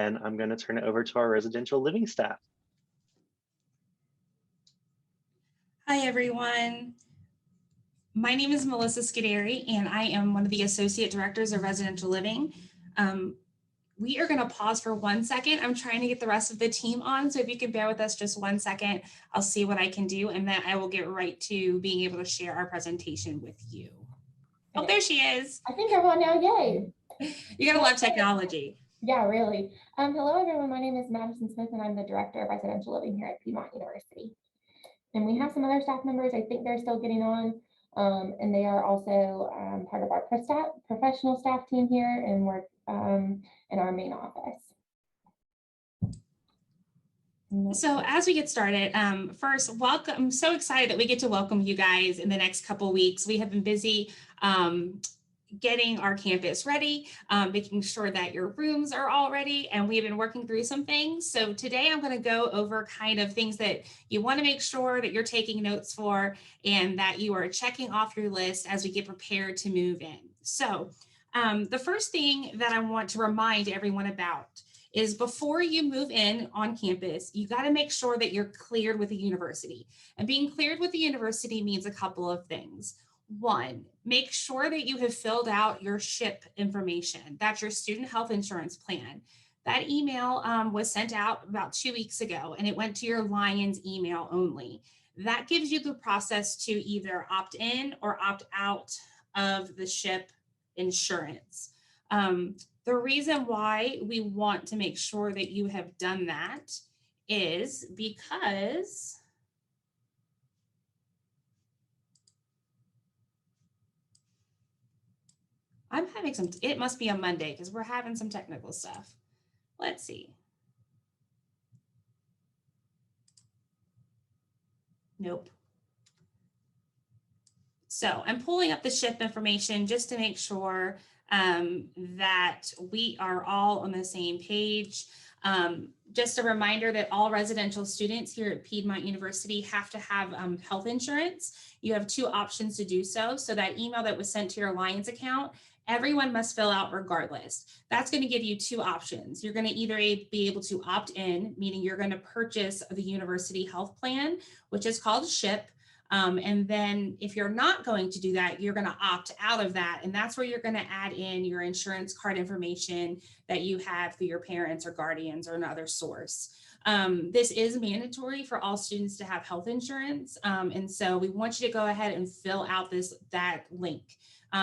And I'm going to turn it over to our residential living staff. Hi, everyone. My name is Melissa Scuderi, and I am one of the Associate Directors of Residential Living. We are going to pause for 1 second. I'm trying to get the rest of the team on, so if you can bear with us just 1 second, I'll see what I can do, and then I will get right to being able to share our presentation with you. Oh, there she is. I think I'm on now, yay. You're going to love technology. Yeah, really. Hello, everyone. My name is Madison Smith, and I'm the Director of Residential Living here at Piedmont University. And we have some other staff members. I think they're still getting on, and they are also part of our professional staff team here and work in our main office. So as we get started, first, welcome. I'm so excited that we get to welcome you guys in the next couple of weeks. We have been busy getting our campus ready, making sure that your rooms are all ready, and we've been working through some things. So today I'm going to go over kind of things that you want to make sure that you're taking notes for and that you are checking off your list as we get prepared to move in. So the first thing that I want to remind everyone about is before you move in on campus, you got to make sure that you're cleared with the university. And being cleared with the university means a couple of things. One, make sure that you have filled out your SHIP information. That's your student health insurance plan. That email was sent out about 2 weeks ago, and it went to your Lions email only. That gives you the process to either opt in or opt out of the SHIP insurance. The reason why we want to make sure that you have done that is because I'm having some, it must be a Monday because we're having some technical stuff. Let's see. Nope. So I'm pulling up the SHIP information just to make sure that we are all on the same page. Just a reminder that all residential students here at Piedmont University have to have health insurance. You have two options to do so. So that email that was sent to your Alliance account, everyone must fill out regardless. That's going to give you two options. You're going to either be able to opt in, meaning you're going to purchase the university health plan, which is called SHIP. And then if you're not going to do that, you're going to opt out of that. And that's where you're going to add in your insurance card information that you have through your parents or guardians or another source. This is mandatory for all students to have health insurance. And so we want you to go ahead and fill out that link.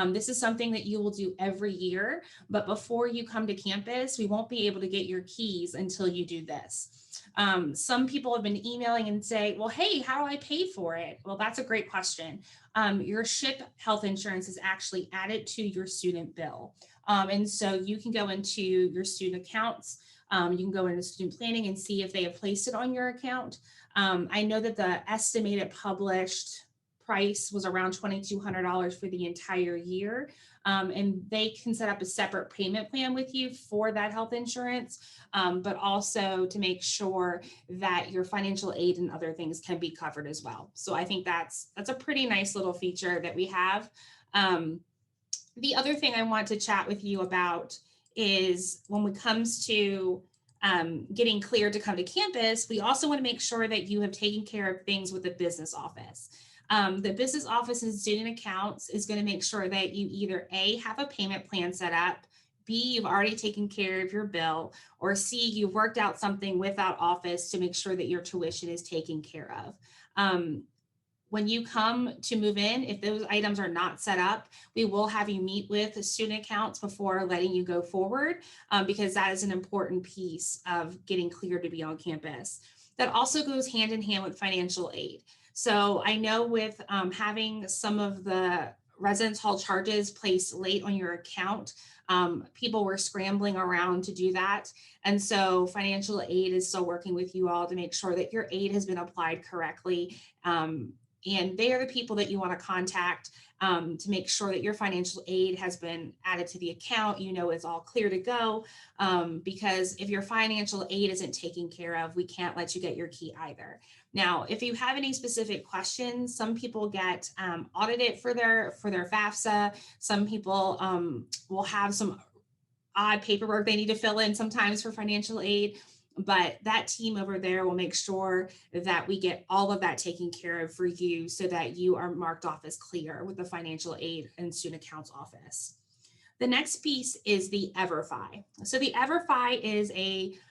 This is something that you will do every year, but before you come to campus, we won't be able to get your keys until you do this. Some people have been emailing and say, well, hey, how do I pay for it? Well, that's a great question. Your SHIP health insurance is actually added to your student bill. And so you can go into your student accounts. You can go into student planning and see if they have placed it on your account. I know that the estimated published price was around $2,200 for the entire year. And they can set up a separate payment plan with you for that health insurance, but also to make sure that your financial aid and other things can be covered as well. So I think that's a pretty nice little feature that we have. The other thing I want to chat with you about is when it comes to getting cleared to come to campus, we also want to make sure that you have taken care of things with the business office. The business office and student accounts is going to make sure that you either A, have a payment plan set up, B, you've already taken care of your bill, or C, you've worked out something with that office to make sure that your tuition is taken care of. When you come to move in, if those items are not set up, we will have you meet with the student accounts before letting you go forward, because that is an important piece of getting cleared to be on campus. That also goes hand in hand with financial aid. So I know with having some of the residence hall charges placed late on your account, people were scrambling around to do that. And so financial aid is still working with you all to make sure that your aid has been applied correctly. And they are the people that you want to contact to make sure that your financial aid has been added to the account, it's all clear to go. Because if your financial aid isn't taken care of, we can't let you get your key either. Now, if you have any specific questions, some people get audited for their FAFSA. Some people will have some odd paperwork they need to fill in sometimes for financial aid. But that team over there will make sure that we get all of that taken care of for you so that you are marked off as clear with the financial aid and student accounts office. The next piece is the EverFi. So the EverFi is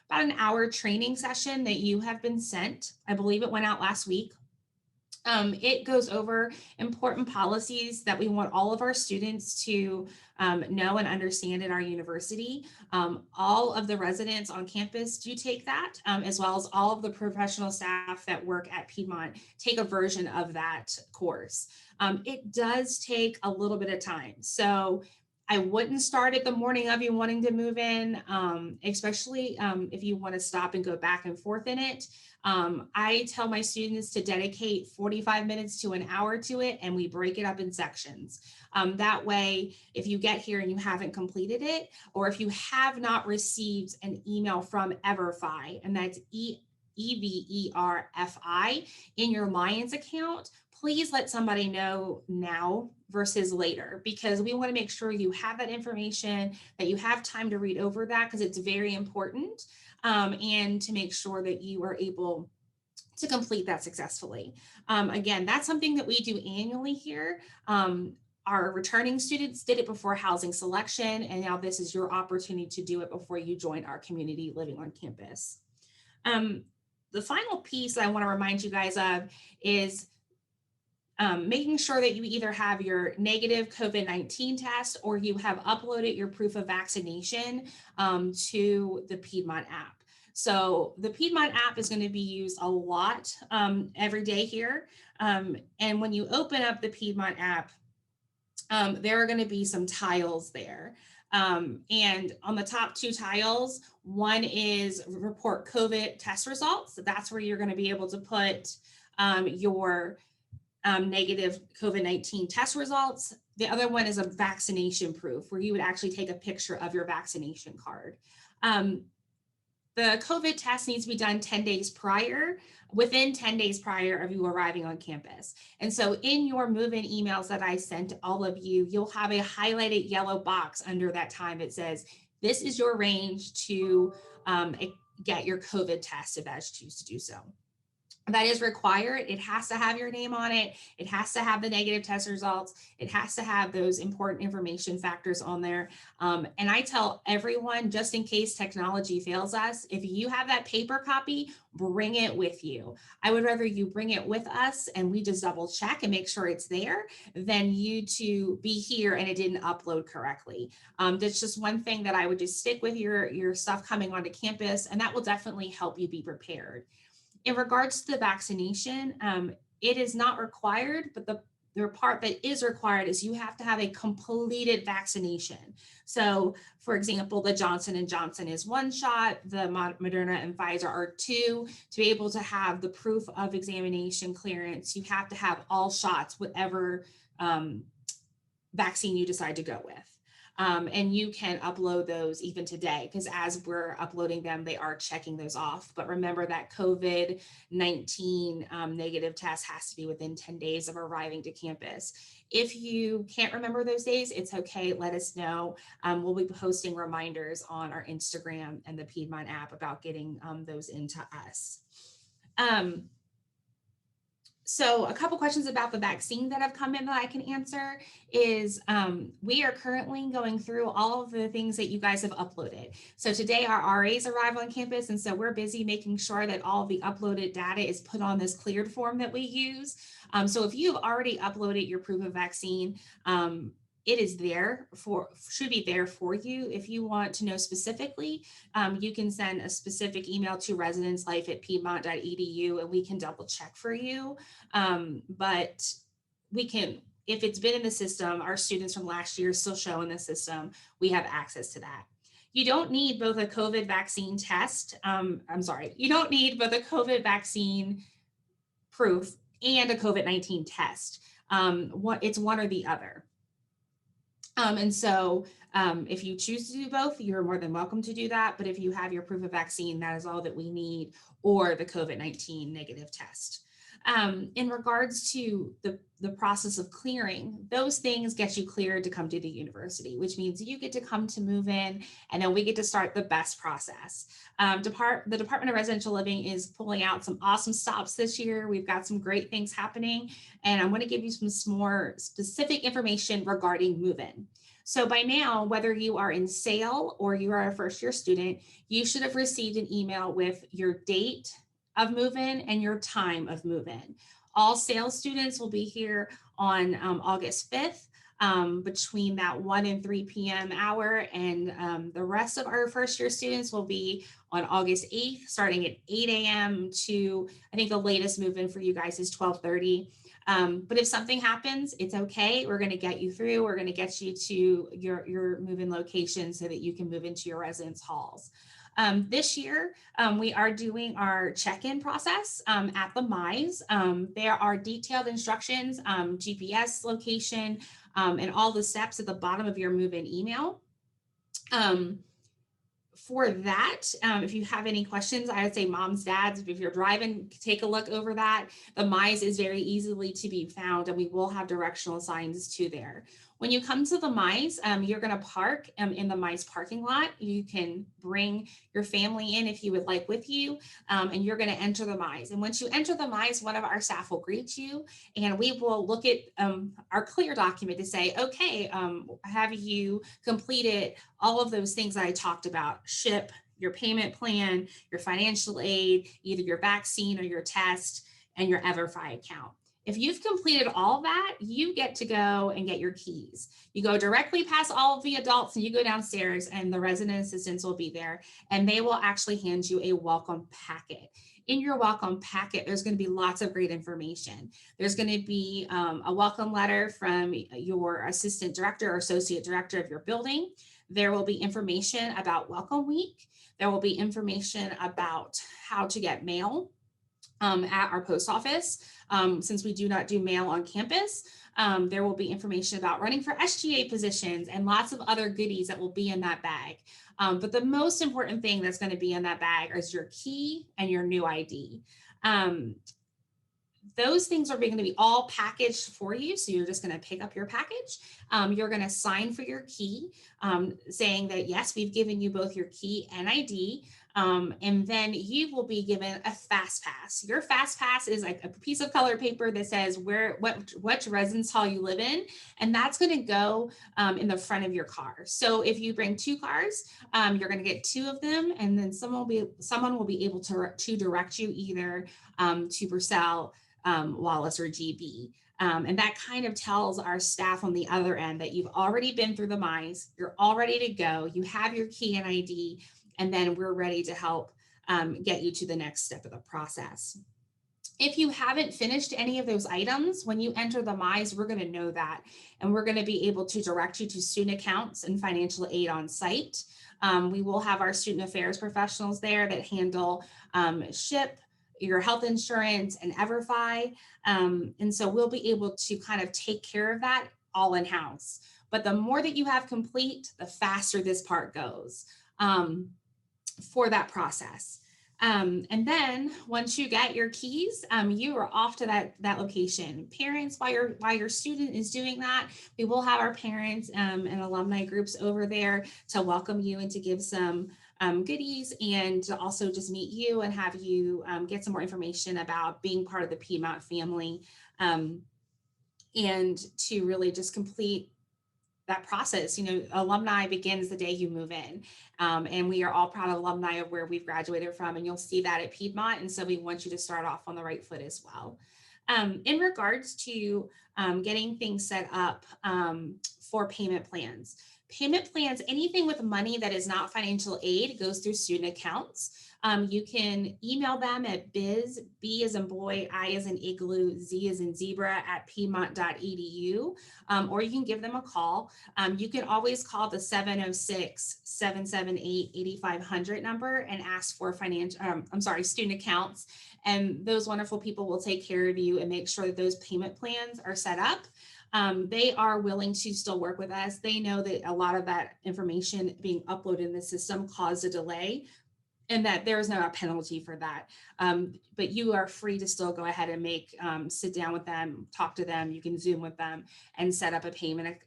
about an hour training session that you have been sent. I believe it went out last week. It goes over important policies that we want all of our students to know and understand at our university. All of the residents on campus do take that, as well as all of the professional staff that work at Piedmont take a version of that course. It does take a little bit of time. So I wouldn't start it the morning of you wanting to move in, especially if you want to stop and go back and forth in it. I tell my students to dedicate 45 minutes to an hour to it, and we break it up in sections. That way, if you get here and you haven't completed it, or if you have not received an email from EverFi, and that's EVERFI in your Lions account, please let somebody know now versus later, because we want to make sure you have that information, that you have time to read over that, because it's very important, and to make sure that you are able to complete that successfully. Again, that's something that we do annually here. Our returning students did it before housing selection, and now this is your opportunity to do it before you join our community living on campus. The final piece I want to remind you guys of is making sure that you either have your negative COVID-19 test or you have uploaded your proof of vaccination to the Piedmont app. So the Piedmont app is going to be used a lot every day here. And when you open up the Piedmont app, there are going to be some tiles there. And on the top two tiles, one is report COVID test results. So that's where you're going to be able to put your negative COVID-19 test results. The other one is a vaccination proof, where you would actually take a picture of your vaccination card. The COVID test needs to be done 10 days prior, within 10 days prior of you arriving on campus. And so in your move-in emails that I sent to all of you, you'll have a highlighted yellow box under that time that says, this is your range to get your COVID test if that's choose to do so. That is required. It has to have your name on it. It has to have the negative test results. It has to have those important information factors on there. And I tell everyone, just in case technology fails us, if you have that paper copy, bring it with you. I would rather you bring it with us and we just double check and make sure it's there than you to be here and it didn't upload correctly. That's just one thing that I would just stick with your stuff coming onto campus, and that will definitely help you be prepared. In regards to the vaccination, it is not required, but the part that is required is you have to have a completed vaccination. So for example, the Johnson & Johnson is 1 shot, the Moderna and Pfizer are 2. To be able to have the proof of examination clearance, you have to have all shots, whatever vaccine you decide to go with. And you can upload those even today, because as we're uploading them, they are checking those off. But remember that COVID-19 negative test has to be within 10 days of arriving to campus. If you can't remember those days, it's okay. Let us know. We'll be posting reminders on our Instagram and the Piedmont app about getting those into us. So a couple questions about the vaccine that have come in that I can answer is we are currently going through all of the things that you guys have uploaded. So today our RAs arrive on campus, and so we're busy making sure that all of the uploaded data is put on this cleared form that we use. So if you've already uploaded your proof of vaccine, it is should be there for you. If you want to know specifically, you can send a specific email to residentslife@piedmont.edu and we can double check for you. But we can, if it's been in the system, our students from last year still show in the system, we have access to that. You don't need both a COVID vaccine test. You don't need both a COVID vaccine proof and a COVID-19 test. It's one or the other. And so if you choose to do both, you're more than welcome to do that. But if you have your proof of vaccine, that is all that we need, or the COVID-19 negative test. In regards to the process of clearing, those things get you cleared to come to the university, which means you get to come to move in, and then we get to start the best process. The Department of Residential Living is pulling out some awesome stops this year. We've got some great things happening, and I'm going to give you some more specific information regarding move-in. So by now, whether you are in sale or you are a first-year student, you should have received an email with your date of move-in and your time of move-in. All sales students will be here on August 5th between that 1 and 3 p.m. hour, and the rest of our first-year students will be on August 8th, starting at 8 a.m. to, I think the latest move-in for you guys is 12:30. But if something happens, it's okay. We're going to get you through. We're going to get you to your move-in location so that you can move into your residence halls. This year, we are doing our check-in process at the MISE. There are detailed instructions, GPS location, and all the steps at the bottom of your move-in email. For that, if you have any questions, I would say moms, dads, if you're driving, take a look over that. The MISE is very easily to be found, and we will have directional signs to there. When you come to the MISE, you're going to park in the MISE parking lot. You can bring your family in if you would like with you, and you're going to enter the MISE. And once you enter the MISE, one of our staff will greet you, and we will look at our clear document to say, okay, have you completed all of those things that I talked about? SHIP, your payment plan, your financial aid, either your vaccine or your test, and your EverFi account. If you've completed all that, you get to go and get your keys. You go directly past all of the adults and you go downstairs, and the resident assistants will be there, and they will actually hand you a welcome packet. In your welcome packet, there's going to be lots of great information. There's going to be a welcome letter from your assistant director or associate director of your building. There will be information about Welcome Week. There will be information about how to get mail at our post office. Since we do not do mail on campus, there will be information about running for SGA positions and lots of other goodies that will be in that bag. But the most important thing that's going to be in that bag is your key and your new ID. Those things are going to be all packaged for you. So you're just going to pick up your package. You're going to sign for your key, saying that, yes, we've given you both your key and ID. And then you will be given a fast pass. Your fast pass is like a piece of colored paper that says what residence hall you live in. And that's going to go in the front of your car. So if you bring 2 cars, you're going to get 2 of them. And then someone will be able to direct you either to Purcell, Wallace, or GB. And that kind of tells our staff on the other end that you've already been through the MISE, you're all ready to go, you have your key and ID, and then we're ready to help get you to the next step of the process. If you haven't finished any of those items, when you enter the MISE, we're going to know that, and we're going to be able to direct you to student accounts and financial aid on site. We will have our student affairs professionals there that handle SHIP, your health insurance, and EverFi. And so we'll be able to kind of take care of that all in-house. But the more that you have complete, the faster this part goes for that process. And then once you get your keys, you are off to that location. Parents, while your student is doing that, we will have our parents and alumni groups over there to welcome you and to give some goodies, and to also just meet you and have you get some more information about being part of the Piedmont family, and to really just complete that process. You know, alumni begins the day you move in, and we are all proud alumni of where we've graduated from, and you'll see that at Piedmont. And so we want you to start off on the right foot as well. In regards to getting things set up for payment plans, anything with money that is not financial aid goes through student accounts. You can email them at B as in boy, I as in igloo, Z as in zebra @piedmont.edu, or you can give them a call. You can always call the 706-778-8500 number and ask for student accounts. And those wonderful people will take care of you and make sure that those payment plans are set up. They are willing to still work with us. They know that a lot of that information being uploaded in the system caused a delay. and that there is no penalty for that. But you are free to still go ahead and sit down with them, talk to them. You can Zoom with them and set up a payment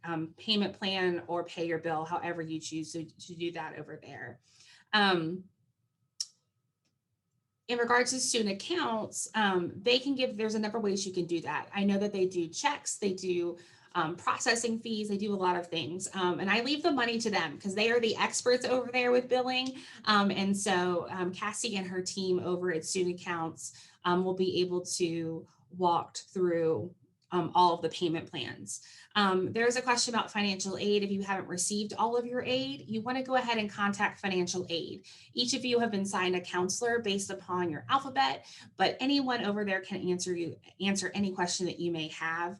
plan or pay your bill, however you choose to do that over there. In regards to student accounts, there's a number of ways you can do that. I know that they do checks, they do processing fees, they do a lot of things. And I leave the money to them because they are the experts over there with billing. And so Cassie and her team over at Student Accounts will be able to walk through all of the payment plans. There's a question about financial aid. If you haven't received all of your aid, you want to go ahead and contact financial aid. Each of you have been assigned a counselor based upon your alphabet, but anyone over there can answer any question that you may have.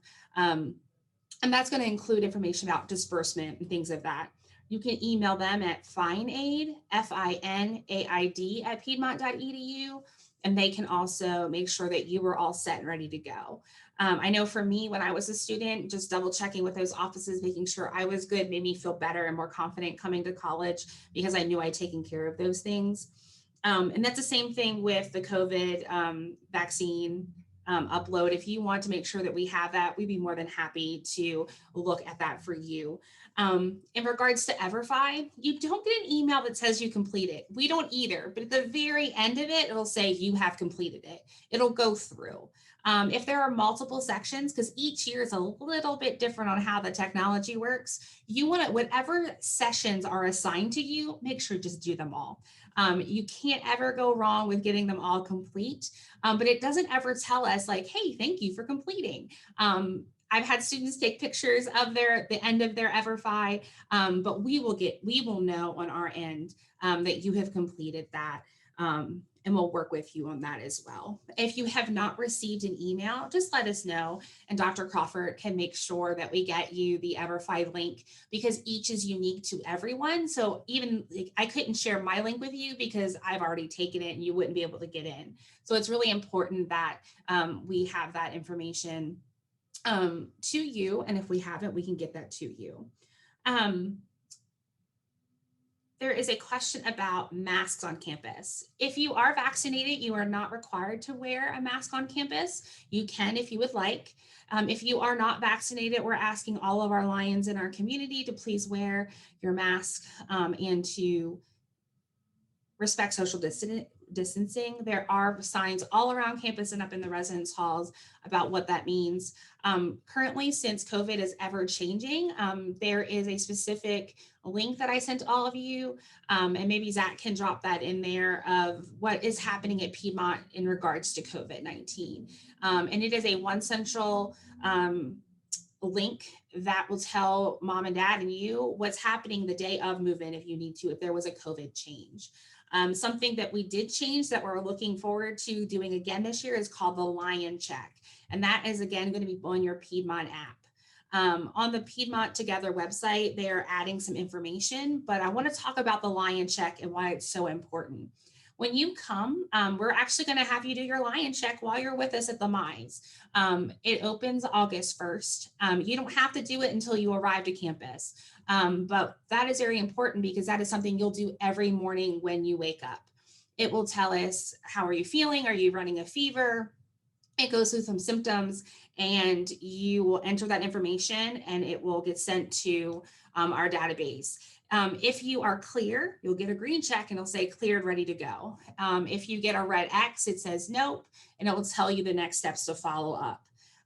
And that's going to include information about disbursement and things of that. You can email them at finaid, FINAID at piedmont.edu, and they can also make sure that you are all set and ready to go. I know for me, when I was a student, just double checking with those offices, making sure I was good, made me feel better and more confident coming to college because I knew I'd taken care of those things. And that's the same thing with the COVID vaccine upload. If you want to make sure that we have that, we'd be more than happy to look at that for you. In regards to EverFi, you don't get an email that says you complete it. We don't either, but at the very end of it, it'll say you have completed it. It'll go through. If there are multiple sections, because each year is a little bit different on how the technology works, you want to, whatever sessions are assigned to you, make sure just do them all. You can't ever go wrong with getting them all complete, but it doesn't ever tell us like, hey, thank you for completing. I've had students take pictures of the end of their EverFi, but we will know on our end that you have completed that. And we'll work with you on that as well. If you have not received an email, just let us know, and Dr. Crawford can make sure that we get you the EverFi link, because each is unique to everyone. So even I couldn't share my link with you because I've already taken it and you wouldn't be able to get in. So it's really important that we have that information to you. And if we haven't, we can get that to you. There is a question about masks on campus. If you are vaccinated, you are not required to wear a mask on campus. You can if you would like. If you are not vaccinated, we're asking all of our Lions in our community to please wear your mask and to respect social distancing. There are signs all around campus and up in the residence halls about what that means. Currently, since COVID is ever changing, there is a specific link that I sent all of you, and maybe Zach can drop that in there of what is happening at Piedmont in regards to COVID-19. And it is a one central link that will tell mom and dad and you what's happening the day of move-in if you need to, if there was a COVID change. Something that we did change that we're looking forward to doing again this year is called the Lion Check. And that is again going to be on your Piedmont app. On the Piedmont Together website, they are adding some information, but I want to talk about the Lion Check and why it's so important. When you come, we're actually going to have you do your Lion Check while you're with us at the Mines. It opens August 1st. You don't have to do it until you arrive to campus, but that is very important because that is something you'll do every morning when you wake up. It will tell us, how are you feeling? Are you running a fever? It goes through some symptoms, and you will enter that information and it will get sent to our database. If you are clear, you'll get a green check and it'll say cleared, ready to go. If you get a red X, it says nope, and it will tell you the next steps to follow up.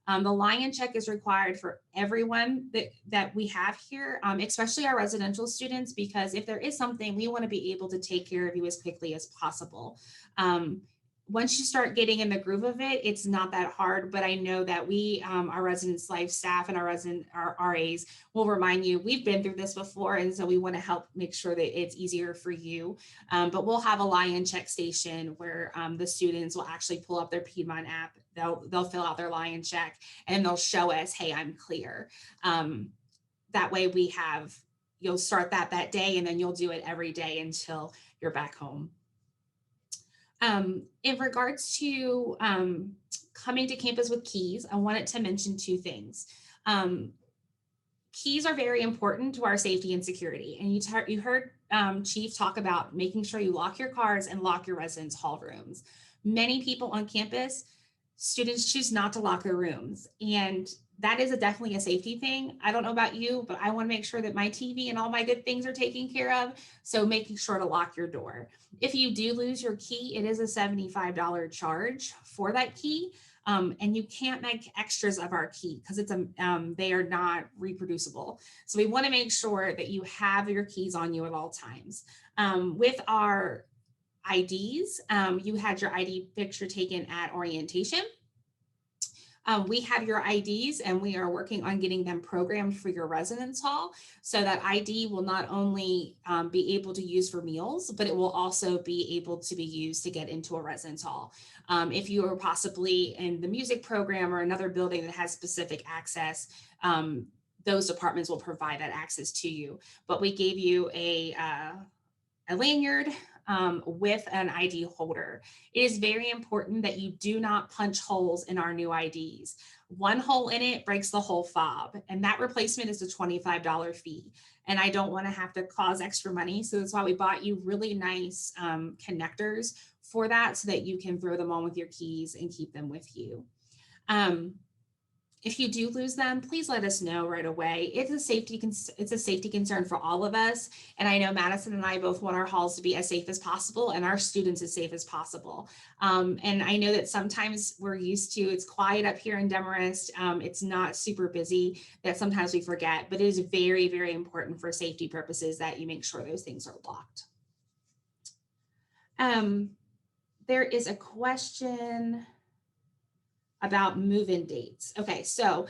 The Lion Check is required for everyone that we have here, especially our residential students, because if there is something, we want to be able to take care of you as quickly as possible. Once you start getting in the groove of it, it's not that hard, but I know that we, our residence life staff and our RAs will remind you, we've been through this before. And so we want to help make sure that it's easier for you. But we'll have a Lion Check station where the students will actually pull up their Piedmont app. They'll fill out their Lion Check and they'll show us, hey, I'm clear. That way you'll start that day, and then you'll do it every day until you're back home. In regards to coming to campus with keys, I wanted to mention two things. keys are very important to our safety and security. And you heard Chief talk about making sure you lock your cars and lock your residence hall rooms. Many people on campus, students choose not to lock their rooms. And that is definitely a safety thing. I don't know about you, but I want to make sure that my TV and all my good things are taken care of. So making sure to lock your door. If you do lose your key, it is a $75 charge for that key. And you can't make extras of our key because they are not reproducible. So we want to make sure that you have your keys on you at all times. With our IDs, you had your ID picture taken at orientation. We have your IDs and we are working on getting them programmed for your residence hall so that ID will not only be able to use for meals, but it will also be able to be used to get into a residence hall. If you are possibly in the music program or another building that has specific access, those departments will provide that access to you. But we gave you a lanyard with an ID holder. It is very important that you do not punch holes in our new IDs. One hole in it breaks the whole fob, and that replacement is a $25 fee. And I don't want to have to cause extra money. So that's why we bought you really nice connectors for that so that you can throw them on with your keys and keep them with you. If you do lose them, please let us know right away. It's a safety concern for all of us. And I know Madison and I both want our halls to be as safe as possible and our students as safe as possible. And I know that sometimes we're used to, it's quiet up here in Demarest. It's not super busy, that sometimes we forget, but it is very, very important for safety purposes that you make sure those things are locked. There is a question about move-in dates. Okay, so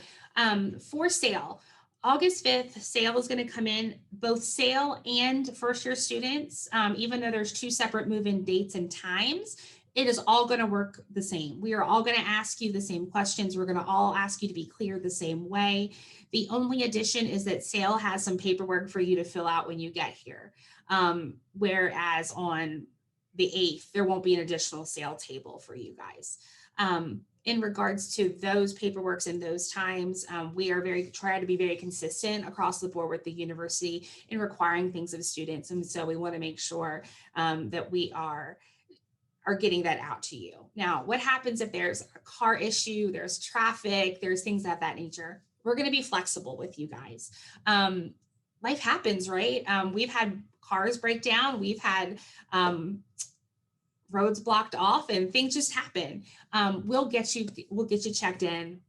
for sale, August 5th, sale is going to come in, both sale and first-year students, even though there's two separate move-in dates and times, it is all going to work the same. We are all going to ask you the same questions. We're going to all ask you to be clear the same way. The only addition is that sale has some paperwork for you to fill out when you get here. Whereas on the 8th, there won't be an additional sale table for you guys. In regards to those paperworks and those times, we are trying to be very consistent across the board with the university in requiring things of students. And so we want to make sure that we are getting that out to you. Now, what happens if there's a car issue, there's traffic, there's things of that nature? We're going to be flexible with you guys. Life happens, right? We've had cars break down. We've had roads blocked off and things just happen. We'll get you checked in.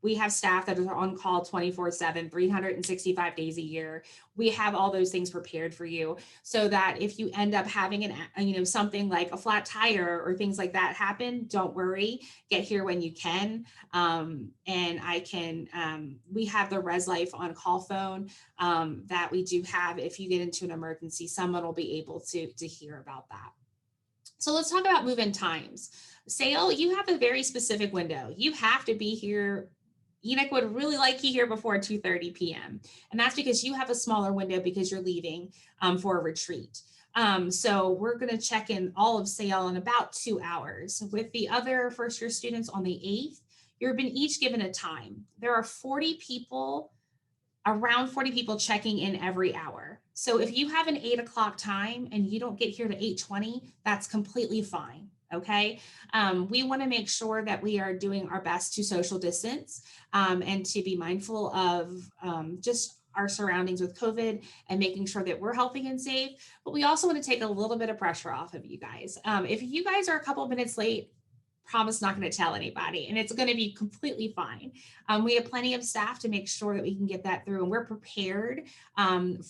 We have staff that are on call 24/7, 365 days a year. We have all those things prepared for you so that if you end up having something like a flat tire or things like that happen, don't worry, get here when you can. And we have the Res Life on call phone that we do have. If you get into an emergency, someone will be able to hear about that. So let's talk about move-in times. Sale, you have a very specific window. You have to be here. ENIC would really like you here before 2:30 p.m. And that's because you have a smaller window because you're leaving for a retreat. So we're going to check in all of sale in about 2 hours. With the other first-year students on the 8th, you've been each given a time. There are around 40 people checking in every hour. So if you have an 8 o'clock time and you don't get here to 8:20, that's completely fine. Okay. We want to make sure that we are doing our best to social distance and to be mindful of just our surroundings with COVID and making sure that we're healthy and safe. But we also want to take a little bit of pressure off of you guys. If you guys are a couple of minutes late, promise not going to tell anybody, and it's going to be completely fine. We have plenty of staff to make sure that we can get that through, and we're prepared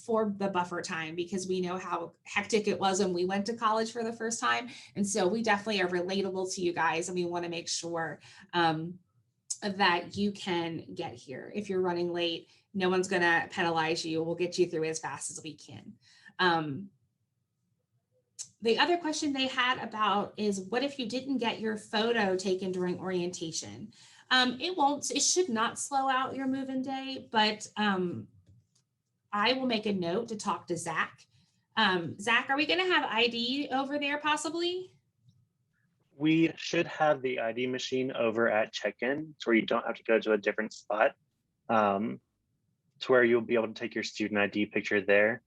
for the buffer time because we know how hectic it was when we went to college for the first time. And so we definitely are relatable to you guys, and we want to make sure that you can get here. If you're running late, no one's going to penalize you. We'll get you through as fast as we can. The other question they had about is, what if you didn't get your photo taken during orientation? It should not slow out your move-in day, but I will make a note to talk to Zach. Zach, are we going to have ID over there possibly? We should have the ID machine over at check-in, so you don't have to go to a different spot. to where you'll be able to take your student ID picture there.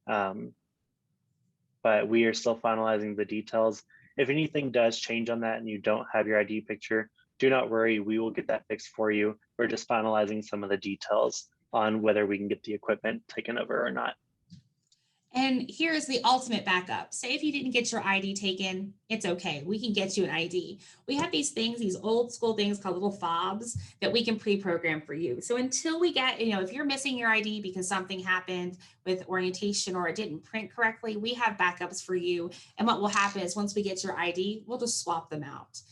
But we are still finalizing the details. If anything does change on that and you don't have your ID picture, do not worry, we will get that fixed for you. We're just finalizing some of the details on whether we can get the equipment taken over or not. And here's the ultimate backup. Say if you didn't get your ID taken, it's okay. We can get you an ID. We have these things, these old school things called little fobs that we can pre-program for you. So until we get, if you're missing your ID because something happened with orientation or it didn't print correctly, we have backups for you. And what will happen is once we get your ID, we'll just swap them out.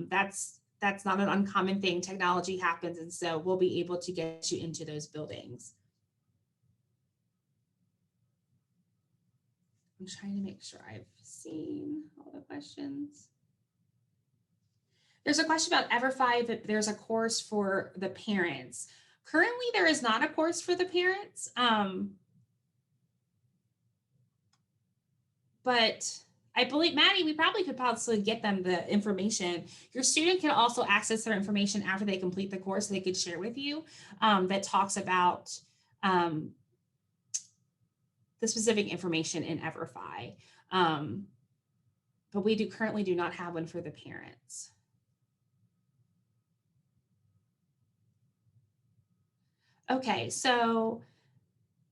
That's not an uncommon thing. Technology happens. And so we'll be able to get you into those buildings. I'm trying to make sure I've seen all the questions. There's a question about EverFi, that there's a course for the parents. Currently, there is not a course for the parents, but I believe, Maddie, we probably could possibly get them the information. Your student can also access their information after they complete the course they could share with you that talks about the specific information in EverFi. But we currently do not have one for the parents. Okay, so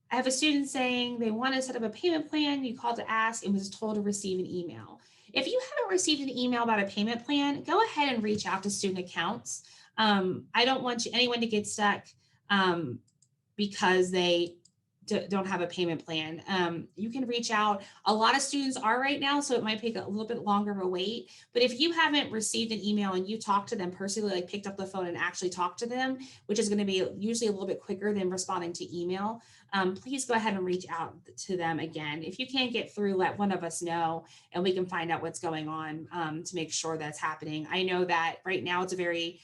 I have a student saying they want to set up a payment plan. You called to ask and was told to receive an email. If you haven't received an email about a payment plan, go ahead and reach out to student accounts. I don't want anyone to get stuck because they don't have a payment plan. You can reach out. A lot of students are right now, so it might take a little bit longer of a wait. But if you haven't received an email and you talk to them personally, like picked up the phone and actually talked to them, which is going to be usually a little bit quicker than responding to email, please go ahead and reach out to them again. If you can't get through, let one of us know and we can find out what's going on to make sure that's happening. I know that right now it's a very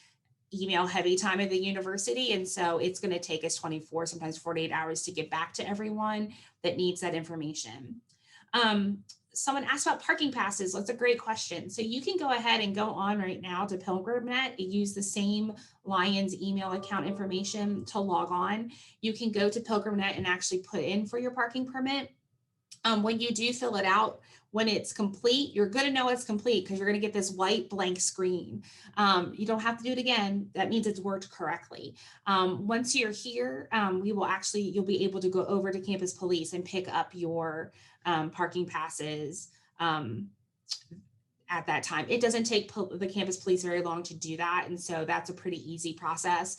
email heavy time at the university. And so it's going to take us 24, sometimes 48 hours to get back to everyone that needs that information. Someone asked about parking passes. That's a great question. So you can go ahead and go on right now to PilgrimNet and use the same Lions email account information to log on. You can go to PilgrimNet and actually put in for your parking permit. When you do fill it out, when it's complete, you're going to know it's complete because you're going to get this white blank screen. You don't have to do it again. That means it's worked correctly. Once you're here, you'll be able to go over to campus police and pick up your parking passes at that time. It doesn't take the campus police very long to do that. And so that's a pretty easy process.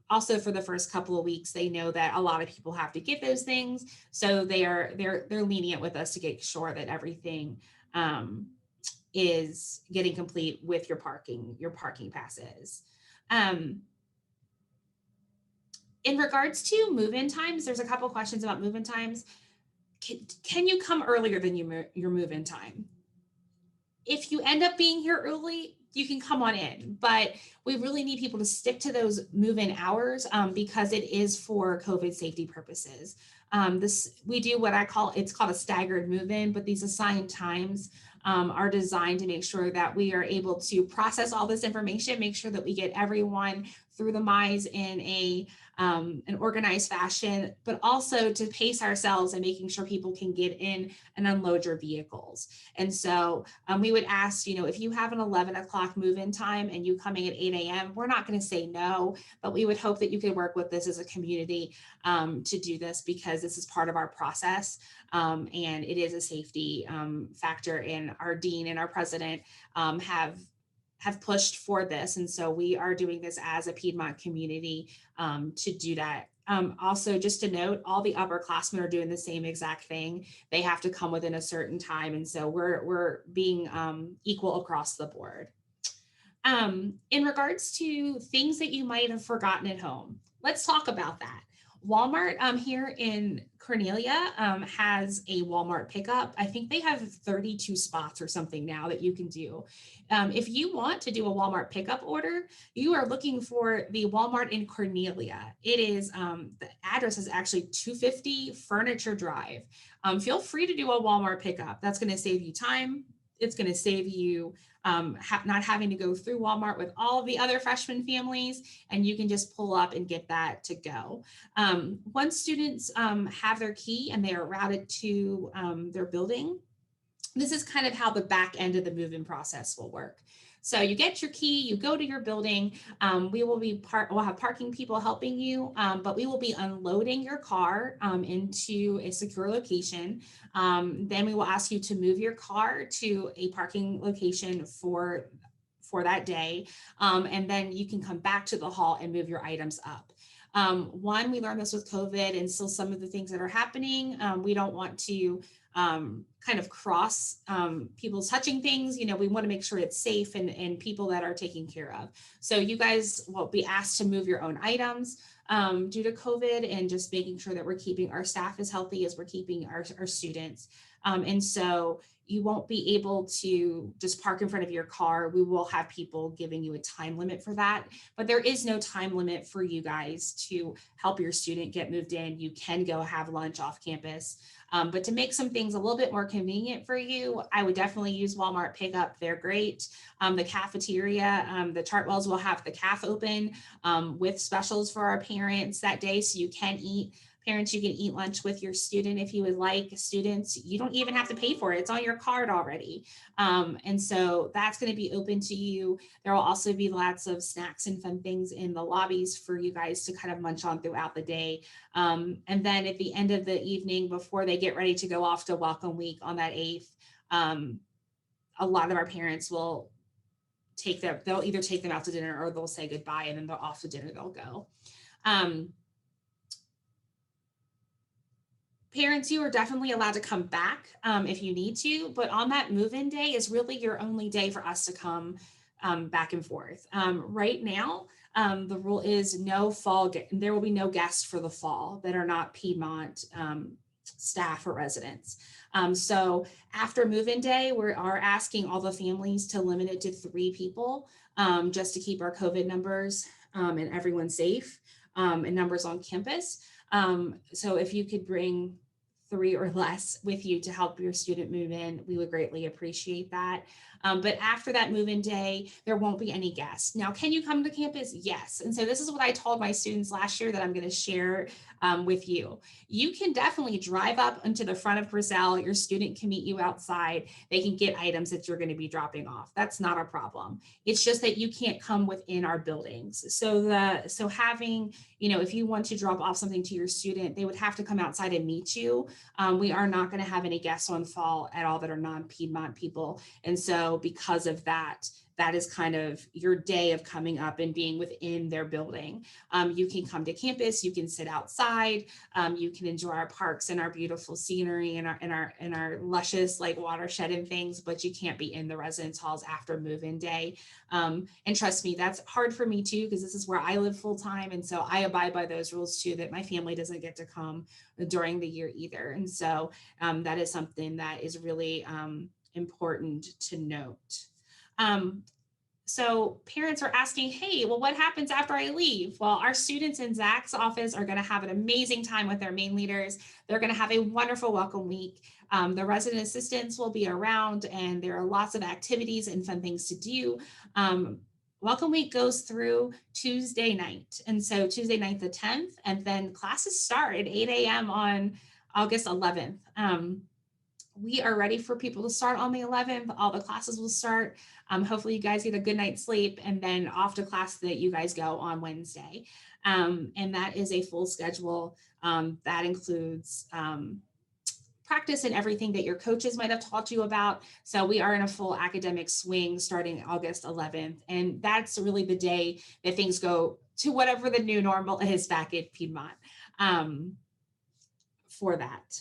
Also, for the first couple of weeks, they know that a lot of people have to get those things. So they're lenient with us to get sure that everything is getting complete with your parking passes. In regards to move-in times, there's a couple of questions about move-in times. Can you come earlier than your move-in time? If you end up being here early, you can come on in, but we really need people to stick to those move-in hours because it is for COVID safety purposes. We do what it's called a staggered move-in, but these assigned times are designed to make sure that we are able to process all this information, make sure that we get everyone through the MISE in an organized fashion, but also to pace ourselves and making sure people can get in and unload your vehicles. And so we would ask, if you have an 11 o'clock move-in time and you coming at 8 a.m., we're not going to say no, but we would hope that you could work with this as a community to do this because this is part of our process and it is a safety factor. And our dean and our president have pushed for this. And so we are doing this as a Piedmont community to do that. Also, just to note, all the upperclassmen are doing the same exact thing. They have to come within a certain time. And so we're being equal across the board. In regards to things that you might have forgotten at home, let's talk about that. Walmart here in Cornelia has a Walmart pickup. I think they have 32 spots or something now that you can do. If you want to do a Walmart pickup order, you are looking for the Walmart in Cornelia. It is, the address is actually 250 Furniture Drive. Feel free to do a Walmart pickup. That's going to save you time. it's going to save you not having to go through Walmart with all of the other freshman families, and you can just pull up and get that to go. Once students have their key and they are routed to their building, this is kind of how the back end of the move-in process will work. So you get your key, you go to your building. We'll have parking people helping you, but we will be unloading your car into a secure location. Then we will ask you to move your car to a parking location for that day. And then you can come back to the hall and move your items up. We learned this with COVID and still some of the things that are happening. We don't want to kind of cross people's touching things. We want to make sure it's safe and people that are taken care of. So you guys will be asked to move your own items due to COVID, and just making sure that we're keeping our staff as healthy as we're keeping our students. And so you won't be able to just park in front of your car. We will have people giving you a time limit for that, but there is no time limit for you guys to help your student get moved in. You can go have lunch off campus. But to make some things a little bit more convenient for you, I would definitely use Walmart Pickup. They're great. The cafeteria, the Chartwells will have the caf open with specials for our parents that day, so you can eat. Parents, you can eat lunch with your student if you would like. Students, you don't even have to pay for it. It's on your card already. And so that's going to be open to you. There will also be lots of snacks and fun things in the lobbies for you guys to kind of munch on throughout the day. And then at the end of the evening, before they get ready to go off to Welcome Week on that 8th, a lot of our parents will they'll either take them out to dinner or they'll say goodbye, and then they're off to dinner, they'll go. Parents, you are definitely allowed to come back if you need to, but on that move-in day is really your only day for us to come back and forth. Right now, the rule is there will be no guests for the fall that are not Piedmont staff or residents. So after move-in day, we are asking all the families to limit it to 3 people just to keep our COVID numbers and everyone safe and numbers on campus. So if you could bring 3 or less with you to help your student move in, we would greatly appreciate that. But after that move-in day, there won't be any guests. Now, can you come to campus? Yes. And so this is what I told my students last year that I'm going to share with you. You can definitely drive up into the front of Purcell. Your student can meet you outside. They can get items that you're going to be dropping off. That's not a problem. It's just that you can't come within our buildings. So having, if you want to drop off something to your student, they would have to come outside and meet you. We are not going to have any guests on fall at all that are non-Piedmont people. And so because of that, that is kind of your day of coming up and being within their building. You can come to campus, you can sit outside, you can enjoy our parks and our beautiful scenery and our luscious like watershed and things, but you can't be in the residence halls after move-in day. And trust me, that's hard for me too, because this is where I live full time. And so I abide by those rules too, that my family doesn't get to come during the year either. And so that is something that is really important to note. So parents are asking, hey, well, what happens after I leave? Well, our students in Zach's office are going to have an amazing time with their main leaders. They're going to have a wonderful welcome week. The resident assistants will be around, and there are lots of activities and fun things to do. Welcome week goes through Tuesday night. And so Tuesday night, the 10th, and then classes start at 8 a.m. on August 11th. We are ready for people to start on the 11th. All the classes will start. Hopefully you guys get a good night's sleep, and then off to class that you guys go on Wednesday. And that is a full schedule. That includes practice and everything that your coaches might have taught you about. So we are in a full academic swing starting August 11th. And that's really the day that things go to whatever the new normal is back at Piedmont for that.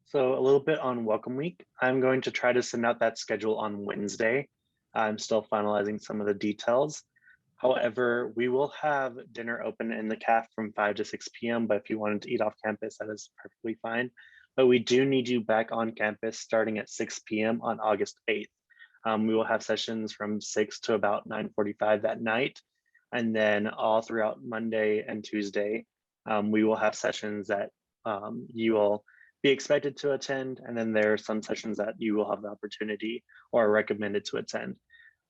So a little bit on Welcome Week. I'm going to try to send out that schedule on Wednesday. I'm still finalizing some of the details. However, we will have dinner open in the CAF from 5 to 6 p.m. But if you wanted to eat off campus, that is perfectly fine. But we do need you back on campus starting at 6 p.m. on August 8th. We will have sessions from 6 to about 9:45 that night. And then all throughout Monday and Tuesday, we will have sessions that you will be expected to attend, and then there are some sessions that you will have the opportunity or are recommended to attend.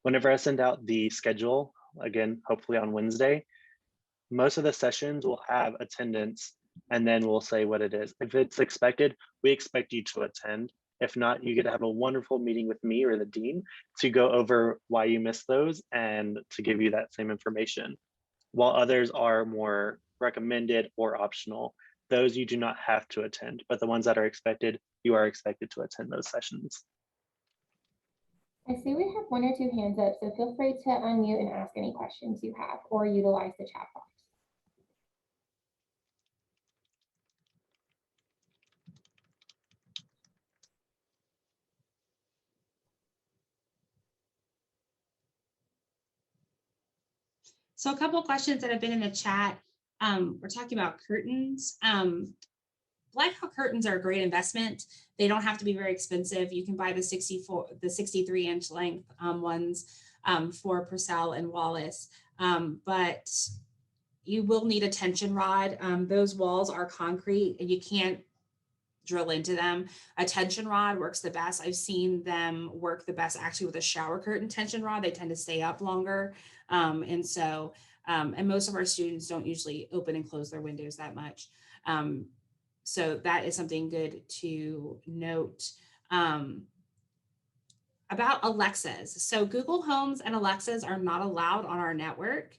Whenever I send out the schedule, again, hopefully on Wednesday, most of the sessions will have attendance, and then we'll say what it is. If it's expected, we expect you to attend. If not, you get to have a wonderful meeting with me or the dean to go over why you missed those and to give you that same information. While others are more recommended or optional, those you do not have to attend, but the ones that are expected, you are expected to attend those sessions. I see we have 1 or 2 hands up, so feel free to unmute and ask any questions you have or utilize the chat box. So a couple of questions that have been in the chat. We're talking about curtains. Blackout curtains are a great investment. They don't have to be very expensive. You can buy the 63-inch length ones for Purcell and Wallace, but you will need a tension rod. Those walls are concrete and you can't drill into them. A tension rod works the best. I've seen them work the best actually with a shower curtain tension rod. They tend to stay up longer. And most of our students don't usually open and close their windows that much. So that is something good to note. About Alexas. So Google Homes and Alexas are not allowed on our network.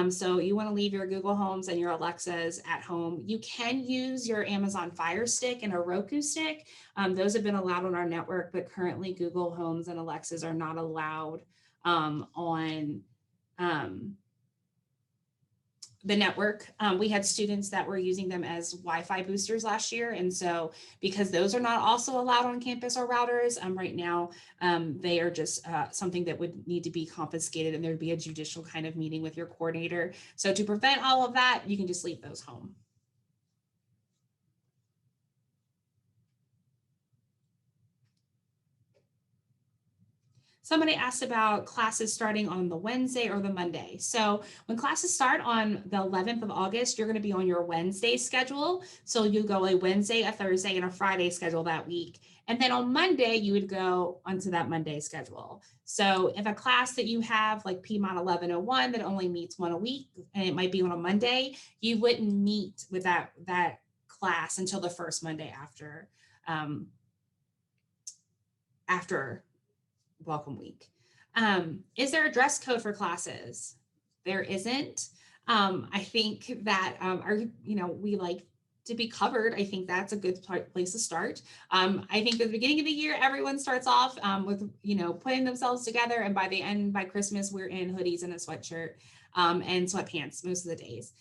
So you want to leave your Google Homes and your Alexas at home. You can use your Amazon Fire Stick and a Roku stick. Those have been allowed on our network, but currently Google Homes and Alexas are not allowed on the network. We had students that were using them as Wi-Fi boosters last year. And so because those are not also allowed on campus or routers, right now, they are just something that would need to be confiscated, and there'd be a judicial kind of meeting with your coordinator. So to prevent all of that, you can just leave those home. Somebody asked about classes starting on the Wednesday or the Monday. So when classes start on the 11th of August, you're going to be on your Wednesday schedule. So you go a Wednesday, a Thursday, and a Friday schedule that week. And then on Monday, you would go onto that Monday schedule. So if a class that you have like PMON 1101 that only meets one a week, and it might be on a Monday, you wouldn't meet with that class until the first Monday after welcome week. Is there a dress code for classes? There isn't. I think that we like to be covered. I think that's a good place to start. I think at the beginning of the year, everyone starts off with putting themselves together, and by Christmas, we're in hoodies and a sweatshirt and sweatpants most of the days.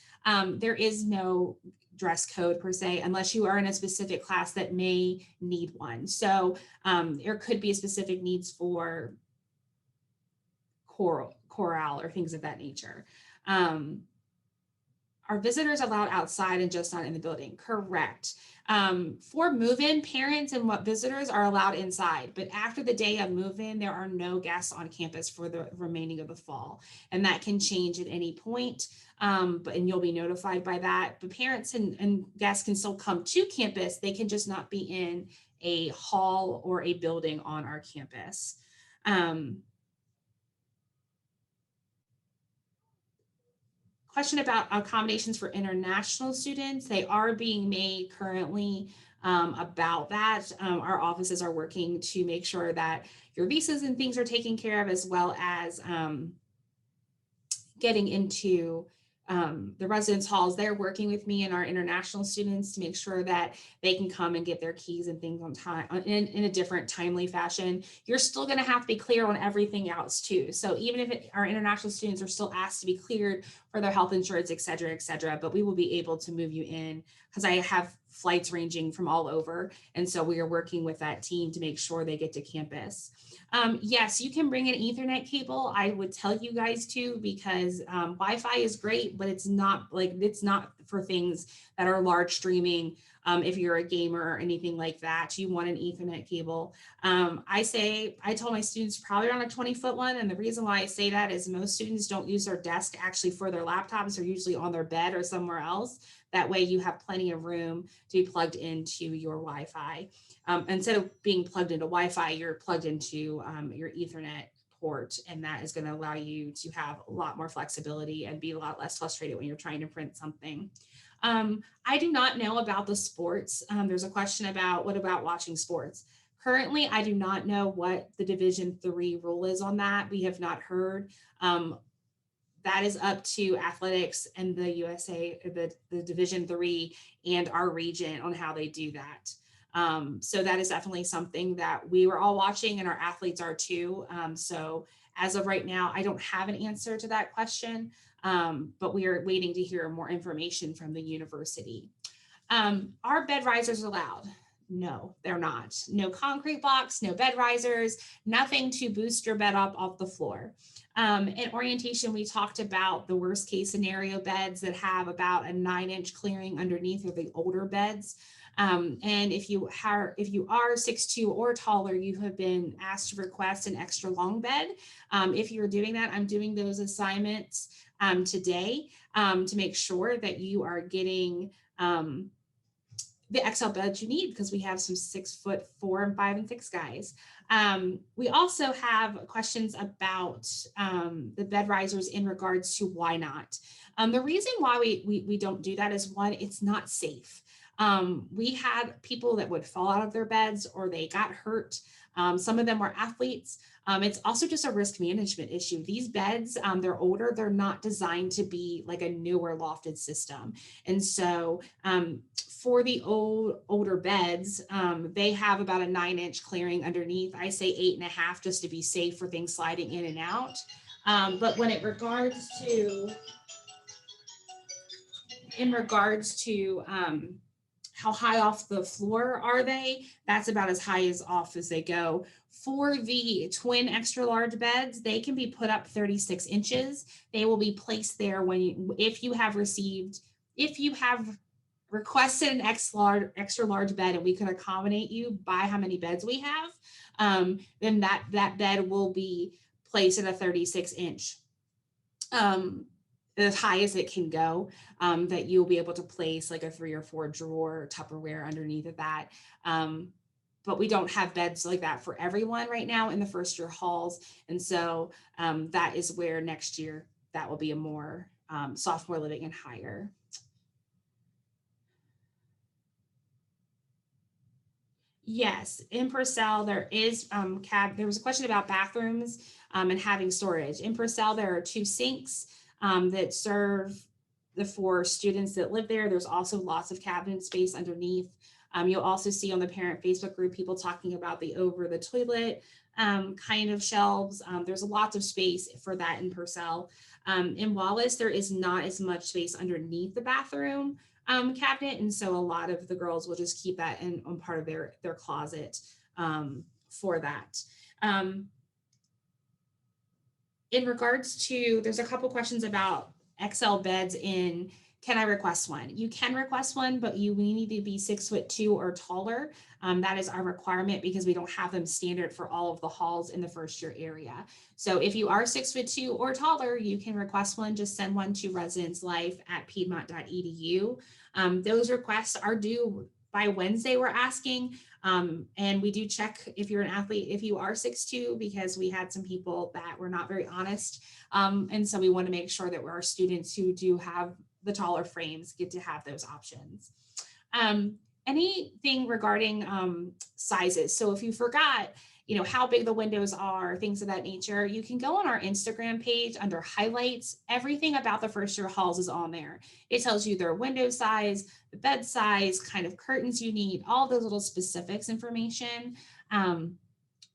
There is no dress code per se, unless you are in a specific class that may need one. So there could be specific needs for chorale or things of that nature. Are visitors allowed outside and just not in the building? Correct. For move-in, parents and visitors are allowed inside, but after the day of move-in, there are no guests on campus for the remaining of the fall, and that can change at any point. And you'll be notified by that. But parents and guests can still come to campus. They can just not be in a hall or a building on our campus. Question about accommodations for international students. They are being made currently about that. Our offices are working to make sure that your visas and things are taken care of, as well as getting into the residence halls. They're working with me and our international students to make sure that they can come and get their keys and things on time in a different timely fashion. You're still going to have to be clear on everything else too. So even if our international students are still asked to be cleared for their health insurance, et cetera, but we will be able to move you in, because I have flights ranging from all over. And so we are working with that team to make sure they get to campus. Yes, you can bring an Ethernet cable. I would tell you guys to, because Wi-Fi is great, but it's not for things that are large streaming If you're a gamer or anything like that, you want an Ethernet cable. I told my students probably around a 20-foot one. And the reason why I say that is most students don't use their desk actually for their laptops. They're usually on their bed or somewhere else. That way you have plenty of room to be plugged into your Wi-Fi. Instead of being plugged into Wi-Fi, you're plugged into your Ethernet port, and that is going to allow you to have a lot more flexibility and be a lot less frustrated when you're trying to print something. I do not know about the sports. There's a question about what about watching sports? Currently, I do not know what the Division III rule is on that. We have not heard. That is up to athletics and the USA, the Division III and our region on how they do that. So that is definitely something that we were all watching and our athletes are too. So as of right now, I don't have an answer to that question, but we are waiting to hear more information from the university. Are bed risers allowed? No, they're not. No concrete blocks, no bed risers, nothing to boost your bed up off the floor. In orientation, we talked about the worst case scenario beds that have about a 9-inch clearing underneath, or the older beds. And if you are 6'2" or taller, you have been asked to request an extra long bed. If you're doing that, I'm doing those assignments today to make sure that you are getting the XL beds you need, because we have some 6'4" and 5 and 6 guys. We also have questions about the bed risers in regards to why not. The reason why we don't do that is, one, it's not safe. We had people that would fall out of their beds or they got hurt. Some of them were athletes. It's also just a risk management issue. These beds, they're older. They're not designed to be like a newer lofted system. And so for the older beds, they have about a 9-inch clearing underneath. I say 8.5 just to be safe for things sliding in and out. But when in regards to how high off the floor are they? That's about as high as off as they go. For the twin extra large beds, they can be put up 36 inches. They will be placed there if you have requested an extra large bed and we can accommodate you by how many beds we have, then that bed will be placed at a 36-inch. As high as it can go, that you'll be able to place like a 3 or 4 drawer Tupperware underneath of that. But we don't have beds like that for everyone right now in the first year halls. And so that is where next year that will be a more sophomore living and higher. Yes, in Purcell, there is there was a question about bathrooms and having storage. In Purcell, there are 2 sinks that serve the 4 students that live there. There's also lots of cabinet space underneath. You'll also see on the parent Facebook group people talking about the over the toilet kind of shelves. There's lots of space for that in Purcell. In Wallace, there is not as much space underneath the bathroom cabinet, and so a lot of the girls will just keep that on part of their closet for that. In regards to, there's a couple questions about XL beds in, can I request one? You can request one, but we need to be 6'2" or taller. That is our requirement because we don't have them standard for all of the halls in the first year area. So if you are 6'2" or taller, you can request one. Just send one to residencelife@piedmont.edu. Those requests are due by Wednesday, we're asking. And we do check if you're an athlete, if you are 6'2", because we had some people that were not very honest. And so we want to make sure that our students who do have the taller frames get to have those options. Anything regarding sizes. So if you forgot, how big the windows are, things of that nature, you can go on our Instagram page under highlights. Everything about the first year halls is on there. It tells you their window size, the bed size, kind of curtains you need, all those little specifics information. And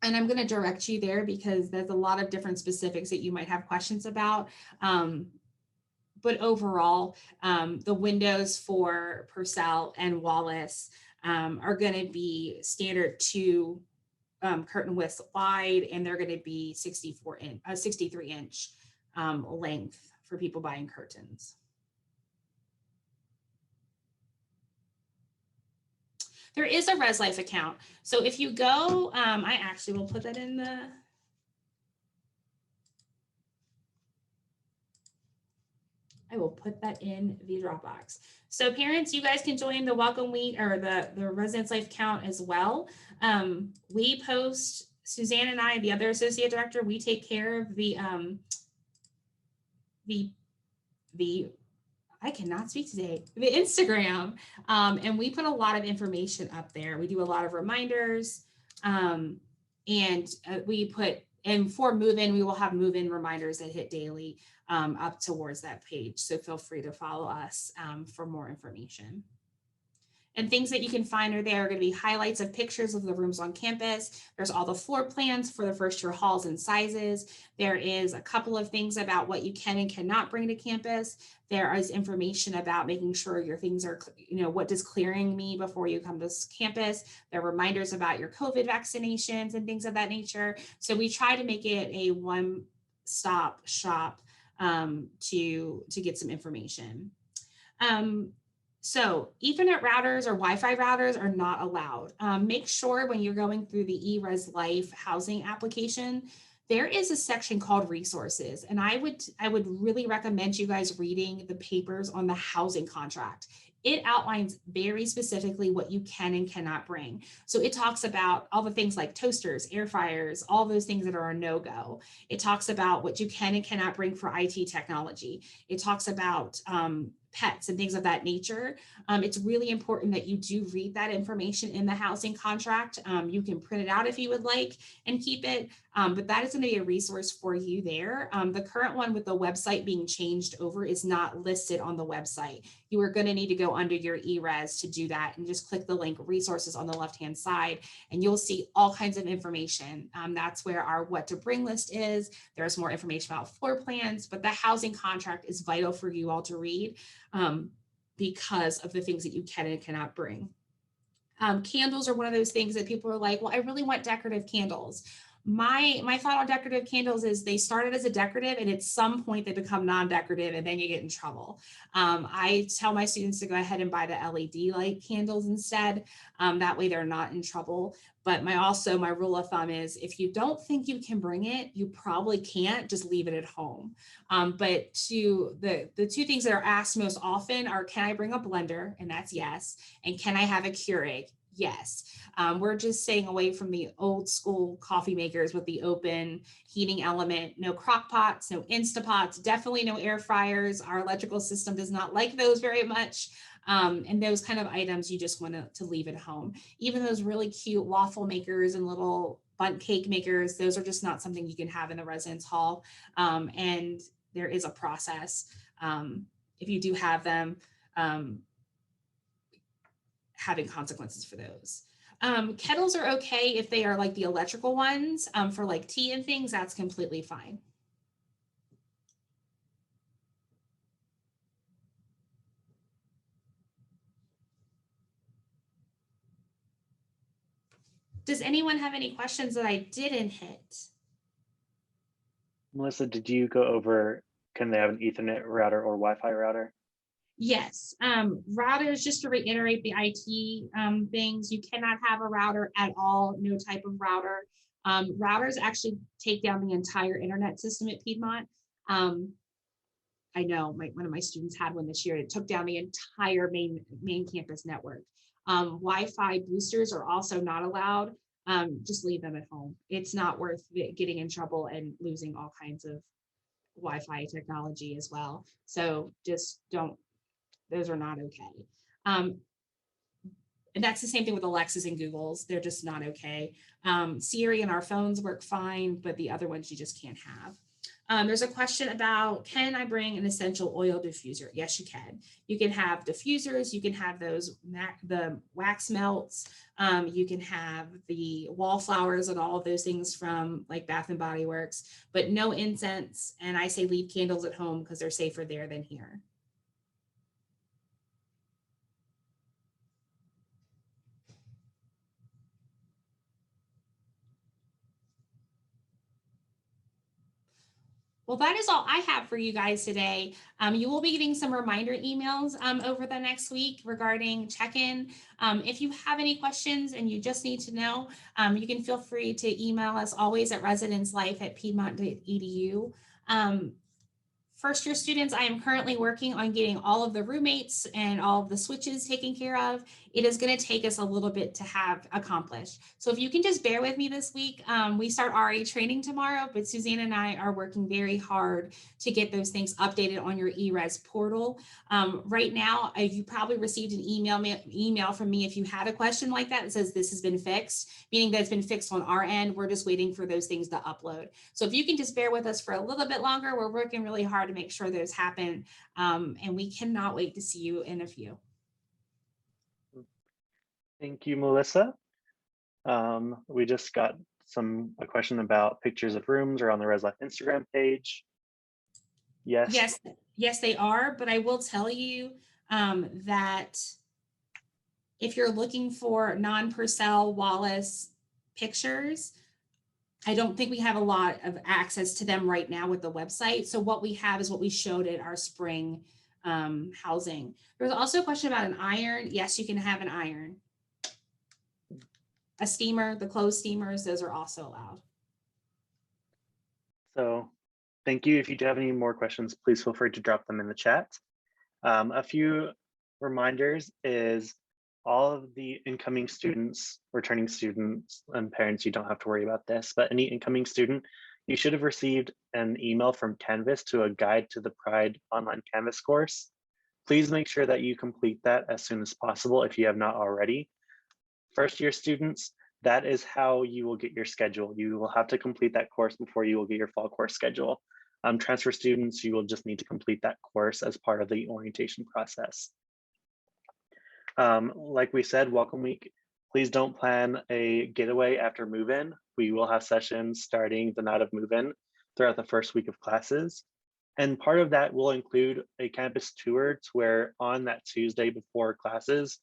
I'm going to direct you there because there's a lot of different specifics that you might have questions about. But overall, the windows for Purcell and Wallace are going to be standard 2 curtain widths wide, and they're going to be 63-inch length for people buying curtains. There is a ResLife account. So if you go, I actually will put that in the, I will put that in the Dropbox. So parents, you guys can join the Welcome Week or the Residence Life account as well. We post, Suzanne and I, the other associate director, we take care of the I cannot speak today, the Instagram. And we put a lot of information up there. We do a lot of reminders. We put, and for move-in, we will have move-in reminders that hit daily up towards that page. So feel free to follow us for more information. And things that you can find are there are going to be highlights of pictures of the rooms on campus. There's all the floor plans for the first year halls and sizes. There is a couple of things about what you can and cannot bring to campus. There is information about making sure your things are, what does clearing mean before you come to campus? There are reminders about your COVID vaccinations and things of that nature. So we try to make it a one-stop shop to get some information. So Ethernet routers or Wi-Fi routers are not allowed. Make sure when you're going through the eResLife housing application, there is a section called resources. And I would really recommend you guys reading the papers on the housing contract. It outlines very specifically what you can and cannot bring. So it talks about all the things like toasters, air fryers, all those things that are a no-go. It talks about what you can and cannot bring for IT technology. It talks about pets and things of that nature. It's really important that you do read that information in the housing contract. You can print it out if you would like and keep it, but that is going to be a resource for you there. The current one with the website being changed over is not listed on the website. You are going to need to go under your eRes to do that and just click the link resources on the left-hand side and you'll see all kinds of information. That's where our what to bring list is. There's more information about floor plans, but the housing contract is vital for you all to read. Because of the things that you can and cannot bring. Candles are one of those things that people are like, well, I really want decorative candles. My thought on decorative candles is they started as a decorative and at some point they become non-decorative and then you get in trouble. I tell my students to go ahead and buy the LED light candles instead. That way they're not in trouble. But my rule of thumb is if you don't think you can bring it, you probably can't, just leave it at home. But the two things that are asked most often are, can I bring a blender? And that's yes. And can I have a Keurig? Yes. We're just staying away from the old school coffee makers with the open heating element, no crock pots, no Instapots, definitely no air fryers. Our electrical system does not like those very much. And those kind of items you just want to leave at home. Even those really cute waffle makers and little bundt cake makers, those are just not something you can have in the residence hall. And there is a process if you do have them, having consequences for those. Kettles are okay if they are like the electrical ones. For like tea and things, that's completely fine. Does anyone have any questions that I didn't hit? Melissa, did you go over, can they have an Ethernet router or Wi-Fi router? Yes, routers, just to reiterate the IT things, you cannot have a router at all, no type of router. Routers actually take down the entire internet system at Piedmont. I know one of my students had one this year. It took down the entire main campus network. Wi-Fi boosters are also not allowed. Just leave them at home. It's not worth getting in trouble and losing all kinds of Wi-Fi technology as well. So just don't, those are not okay. And that's the same thing with Alexas and Googles. They're just not okay. Siri and our phones work fine, but the other ones you just can't have. There's a question about, can I bring an essential oil diffuser? Yes, you can. You can have diffusers. You can have those, the wax melts. You can have the wallflowers and all of those things from like Bath and Body Works, but no incense. And I say leave candles at home because they're safer there than here. Well, that is all I have for you guys today. You will be getting some reminder emails over the next week regarding check-in. If you have any questions and you just need to know, you can feel free to email us always at residencelife@piedmont.edu. First year students, I am currently working on getting all of the roommates and all of the switches taken care of. It is going to take us a little bit to have accomplished. So if you can just bear with me this week, we start RA training tomorrow, but Suzanne and I are working very hard to get those things updated on your eRes portal. Right now, you probably received an email from me if you had a question like that says this has been fixed, meaning that it's been fixed on our end. We're just waiting for those things to upload. So if you can just bear with us for a little bit longer, we're working really hard to make sure those happen. And we cannot wait to see you in a few. Thank you, Melissa. We just got a question about pictures of rooms or on the Res Life Instagram page. Yes. Yes, they are. But I will tell you that if you're looking for non-Purcell Wallace pictures, I don't think we have a lot of access to them right now with the website. So what we have is what we showed at our spring housing. There was also a question about an iron. Yes, you can have an iron. A steamer, the closed steamers, those are also allowed. So thank you. If you do have any more questions, please feel free to drop them in the chat. A few reminders is all of the incoming students, returning students, and parents, you don't have to worry about this, but any incoming student, you should have received an email from Canvas to a guide to the Pride online Canvas course. Please make sure that you complete that as soon as possible if you have not already. First year students, that is how you will get your schedule. You will have to complete that course before you will get your fall course schedule. Transfer students, you will just need to complete that course as part of the orientation process. Like we said, welcome week. Please don't plan a getaway after move-in. We will have sessions starting the night of move-in throughout the first week of classes. And part of that will include a campus tour to where on that Tuesday before classes,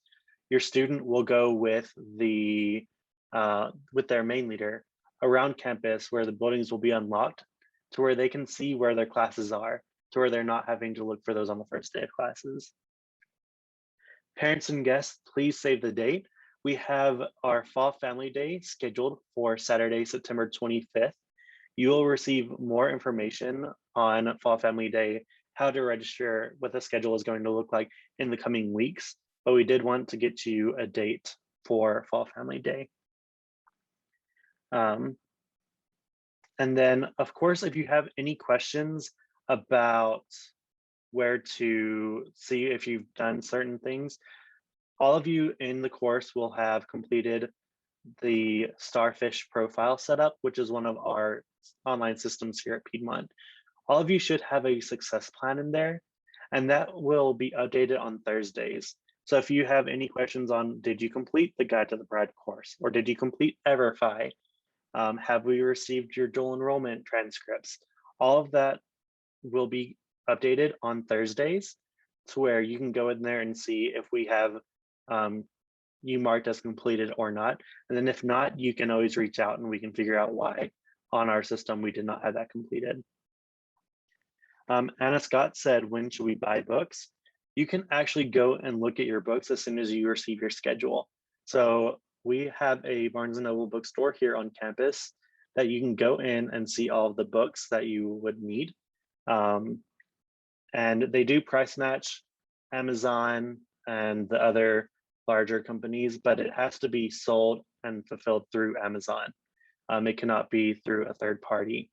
your student will go with their main leader around campus where the buildings will be unlocked to where they can see where their classes are, to where they're not having to look for those on the first day of classes. Parents and guests, please save the date. We have our Fall Family Day scheduled for Saturday, September 25th. You will receive more information on Fall Family Day, how to register, what the schedule is going to look like in the coming weeks, but we did want to get you a date for Fall Family Day. And then, of course, if you have any questions about where to see if you've done certain things, all of you in the course will have completed the Starfish profile setup, which is one of our online systems here at Piedmont. All of you should have a success plan in there, and that will be updated on Thursdays. So if you have any questions on, did you complete the Guide to the Bride course, or did you complete Everify? Have we received your dual enrollment transcripts? All of that will be updated on Thursdays to where you can go in there and see if we have you marked as completed or not. And then if not, you can always reach out and we can figure out why on our system we did not have that completed. Anna Scott said, when should we buy books? You can actually go and look at your books as soon as you receive your schedule. So we have a Barnes & Noble bookstore here on campus that you can go in and see all of the books that you would need. And they do price match Amazon and the other larger companies, but it has to be sold and fulfilled through Amazon. It cannot be through a third party.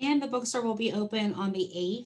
And the bookstore will be open on the 8th